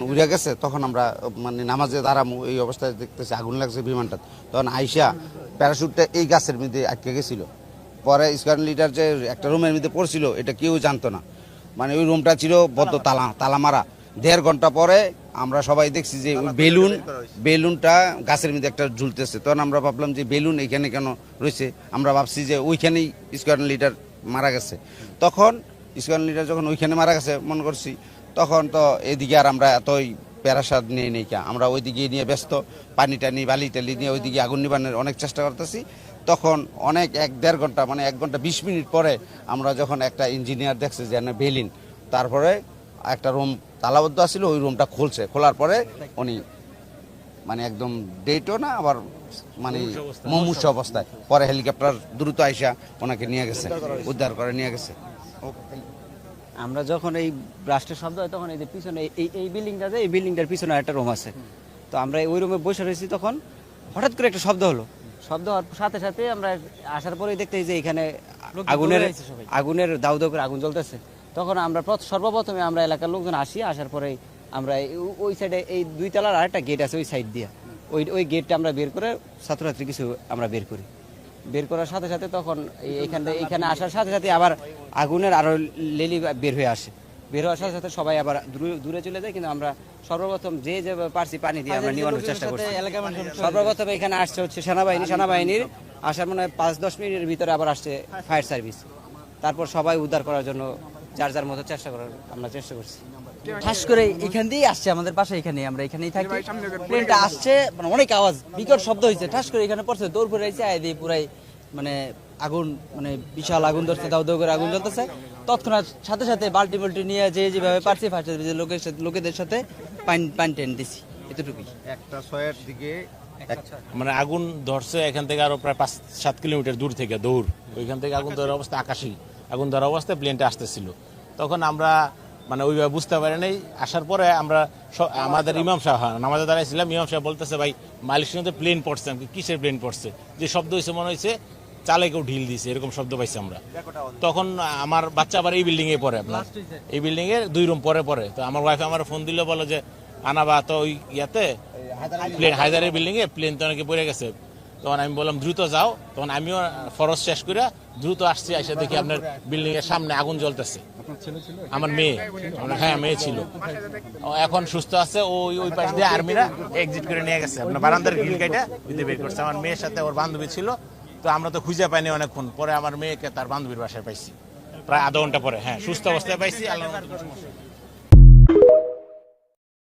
উড়ে গেছে তখন আমরা মানে নামাজে দাঁড়ামু এই অবস্থায় দেখতেছি আগুন লাগছে বিমানটা। তখন আইসা প্যারাশুটটা এই গাছের মধ্যে আটকে গেছিল। পরে স্কোয়ার লিডার যে একটা রুমের মধ্যে পড়ছিল এটা কেউ জানতো না, মানে ওই রুমটা ছিল বদ্ধ তালা মারা। 1.5 ঘন্টা পরে আমরা সবাই দেখছি যে ওই বেলুনটা গাছের মধ্যে একটা ঝুলতেছে। তখন আমরা ভাবলাম যে বেলুন এখানে কেন রয়েছে, আমরা ভাবছি যে ওইখানেই স্কোয়ার লিডার মারা গেছে। তখন স্কোয়ার লিডার যখন ওইখানে মারা গেছে মনে করছি, তখন তো এদিকে আর আমরা এতই প্যারাসাদ নিয়ে নেই কা, আমরা ওইদিকে নিয়ে ব্যস্ত, পানি টানি বালি টালি নিয়ে ওইদিকে আগুন নিবানোর অনেক চেষ্টা করতেছি। তখন অনেক 1.5 ঘন্টা মানে 1 ঘন্টা 20 মিনিট পরে আমরা যখন একটা ইঞ্জিনিয়ার দেখছে যে বেলিন, তারপরে একটা রুম তালাবদ্ধ ছিল, ওই রুমটা খুলছে। খোলার পরে উনি মানে একদম ডেটও না আবার মানে মুমূর্ষ অবস্থায়। পরে হেলিকপ্টার দ্রুত আইসা ওনাকে নিয়ে গেছে, উদ্ধার করে নিয়ে গেছে। আমরা যখন এই ব্লাস্টের শব্দ হয় তখন এই যে পিছনে এই বিল্ডিংটা আছে, এই বিল্ডিংটার পিছনে একটা রুম আছে। তো আমরা ওই রুমে বসে রয়েছি, তখন হঠাৎ করে একটা শব্দ হলো। শব্দ হওয়ার সাথে সাথে আমরা আসার পরেই দেখতে যে এখানে আগুনের দাউ দাউ করে আগুন জ্বলতেছে। তখন আমরা সর্বপ্রথমে আমরা এলাকার লোকজন আসার পরে আমরা ওই সাইডে এই 2 তলার আরেকটা গেট আছে ওই সাইড দিয়ে, ওই গেটটা আমরা বের করে ছাত্রছাত্রী কিছু আমরা বের করার সাথে সাথে তখন এইখানে আসার সাথে সাথে আবার আগুনের আরো লেলি বের হয়ে আসে। বের হওয়ার সাথে সাথে সবাই আবার দূরে চলে যায়, কিন্তু আমরা সর্বপ্রথম যে পারছি পানি দিয়ে আমরা নিবানোর চেষ্টা করছি। সর্বপ্রথম এখানে আসছে হচ্ছে সেনাবাহিনীর আসার মনে হয় 5-10 মিনিটের ভিতরে আবার আসছে ফায়ার সার্ভিস। তারপর সবাই উদ্ধার করার জন্য যার মতো আমরা চেষ্টা করছি। ঠাস করে এখান দিয়েই আসছে, আমাদের পাশে এখানে, আমরা এখানেই থাকি। প্লেনটা আসছে মানে অনেক আওয়াজ, বিকট শব্দ হয়েছে, ঠাস করে এখানে পড়ছে, দৌড় করে আইছে, আয় দিয়ে পুরাই মানে আগুন, মানে বিশাল আগুন ধরছে, দাউ দাউ করে আগুন জ্বলতেছে। তৎক্ষণাৎ সাথে সাথে বাল্টি নিয়ে যেভাবে পারছি লোকেদের সাথে পানি টেনে দিছি, এতটুকুই। 1:06 দিকে মানে আগুন ধরছে এখান থেকে আরো প্রায় 5-7 কিলোমিটার দূর থেকে দৌড়, ওইখান থেকে আগুন ধরার অবস্থা, আকাশী আগুন ধরার অবস্থায় প্লেনটা আসতেছিল। তখন আমরা মানে ওইভাবে বুঝতে পারি নাই। আসার পরে আমরা আমাদের ইমাম সাহেব নামাজে দাঁড়াইছিলাম, ইমাম সাহেব বলতেছে ভাই মালয়েশিয়াতে প্লেন পড়ছে। কিসের প্লেন পড়ছে? যে শব্দ হয়েছে মনে হয়েছে চালে কেউ ঢিল দিছে, এরকম শব্দ পাইছি আমরা। তখন আমার বাচ্চা আবার এই বিল্ডিং এ পড়ে, আপনার এই বিল্ডিং এর 2 রুম পরে। তো আমার ওয়াইফ আমার ফোন দিল, বলো যে আনাবা তো ওই ইয়াতে প্লেন হায়দারের বিল্ডিং এ প্লেন তো অনেকে পড়ে গেছে। তখন আমি বললাম দ্রুত যাও। তখন আমিও ফরজ শেষ করে দ্রুত আসছি, এসে দেখি আপনার বিল্ডিং এর সামনে আগুন জ্বলতেছে। আমার মেয়ে, হ্যাঁ মেয়ে ছিল, এখন সুস্থ আছে। ওই পাশ দিয়ে আর্মিরা এক্সিট করে নিয়ে গেছে, আপনার বারান্দার গ্রিল কাইটা বের করছে। আমার মেয়ের সাথে ওর বান্ধবী ছিল, তো আমরা তো খুঁজে পাইনি অনেকক্ষণ পরে। আমার মেয়েকে তার বান্ধবীর বাসায় পাইছি প্রায় আধা ঘন্টা পরে, হ্যাঁ সুস্থ অবস্থায় পাইছি, আল্লাহর মতো।